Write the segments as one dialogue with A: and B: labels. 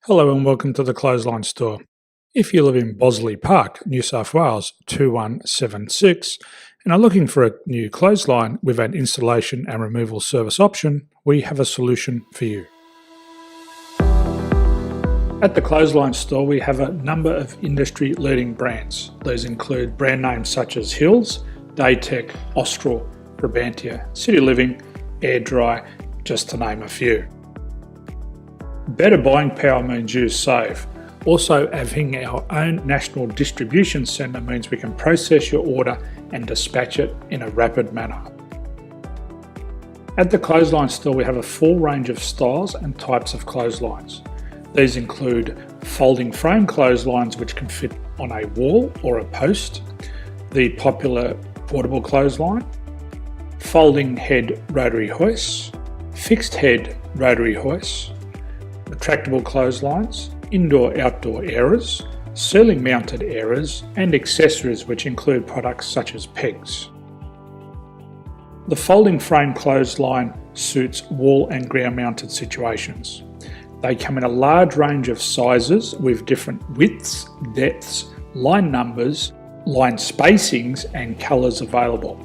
A: Hello and welcome to the Clothesline Store. If you live in Bossley Park, New South Wales 2176 and are looking for a new clothesline with an installation and removal service option, we have a solution for you. At the Clothesline Store we have a number of industry leading brands. These include brand names such as Hills, Daytech, Austral, Brabantia, City Living, Air Dry, just to name a few. Better buying power means you save. Also, having our own national distribution centre means we can process your order and dispatch it in a rapid manner. At the Clothesline Store we have a full range of styles and types of clotheslines. These include folding frame clotheslines which can fit on a wall or a post, the popular portable clothesline, folding head rotary hoists, fixed head rotary hoists, retractable clotheslines, indoor-outdoor airers, ceiling mounted airers and accessories which include products such as pegs. The folding frame clothesline suits wall and ground mounted situations. They come in a large range of sizes with different widths, depths, line numbers, line spacings and colours available.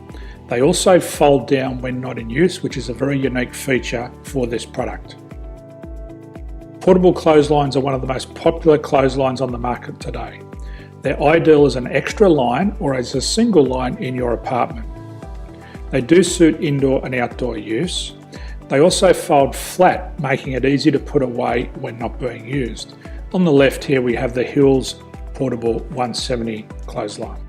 A: They also fold down when not in use, which is a very unique feature for this product. Portable clotheslines are one of the most popular clotheslines on the market today. They're ideal as an extra line or as a single line in your apartment. They do suit indoor and outdoor use. They also fold flat, making it easy to put away when not being used. On the left here we have the Hills Portable 170 clothesline.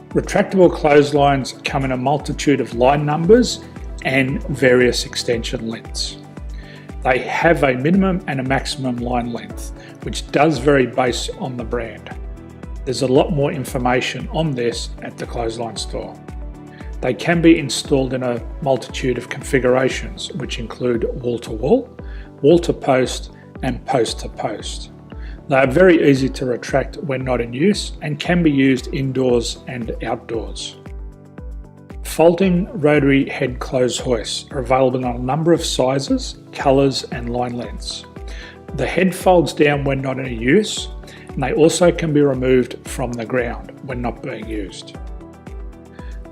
A: Retractable clotheslines come in a multitude of line numbers and various extension lengths. They have a minimum and a maximum line length, which does vary based on the brand. There's a lot more information on this at the Clothesline Store. They can be installed in a multitude of configurations, which include wall-to-wall, wall-to-post and post-to-post. They are very easy to retract when not in use and can be used indoors and outdoors. Folding rotary head clothes hoists are available in a number of sizes, colours and line lengths. The head folds down when not in use and they also can be removed from the ground when not being used.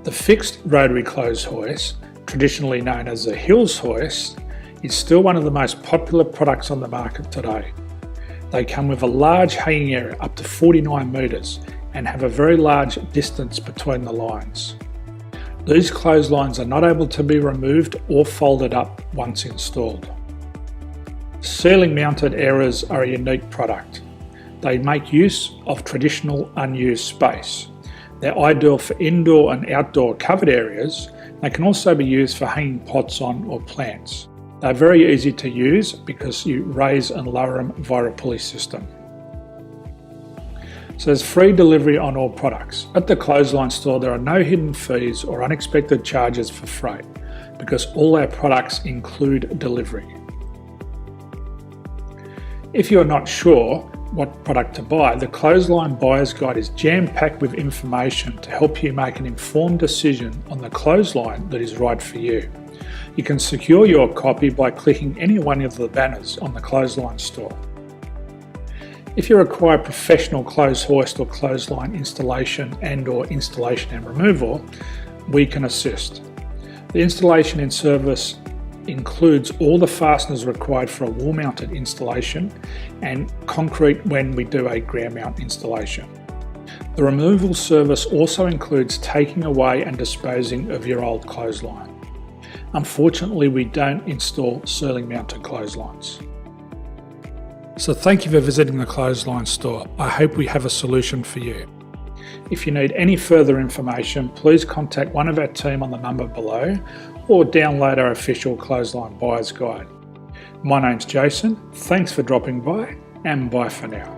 A: The fixed rotary clothes hoist, traditionally known as the Hills hoist, is still one of the most popular products on the market today. They come with a large hanging area up to 49 metres and have a very large distance between the lines. These clotheslines are not able to be removed or folded up once installed. Ceiling mounted airers are a unique product. They make use of traditional unused space. They're ideal for indoor and outdoor covered areas. They can also be used for hanging pots on or plants. They're very easy to use because you raise and lower them via a pulley system. So there's free delivery on all products. At the Clothesline Store there are no hidden fees or unexpected charges for freight because all our products include delivery. If you're not sure what product to buy, the Clothesline Buyer's Guide is jam-packed with information to help you make an informed decision on the clothesline that is right for you. You can secure your copy by clicking any one of the banners on the Clothesline Store. If you require professional clothes hoist or clothesline installation and/or installation and removal, we can assist. The installation and service includes all the fasteners required for a wall-mounted installation and concrete when we do a ground mount installation. The removal service also includes taking away and disposing of your old clothesline. Unfortunately, we don't install ceiling mounted clotheslines. So thank you for visiting the Clothesline Store. I hope we have a solution for you. If you need any further information, please contact one of our team on the number below or download our official Clothesline Buyer's Guide. My name's Jason, thanks for dropping by and bye for now.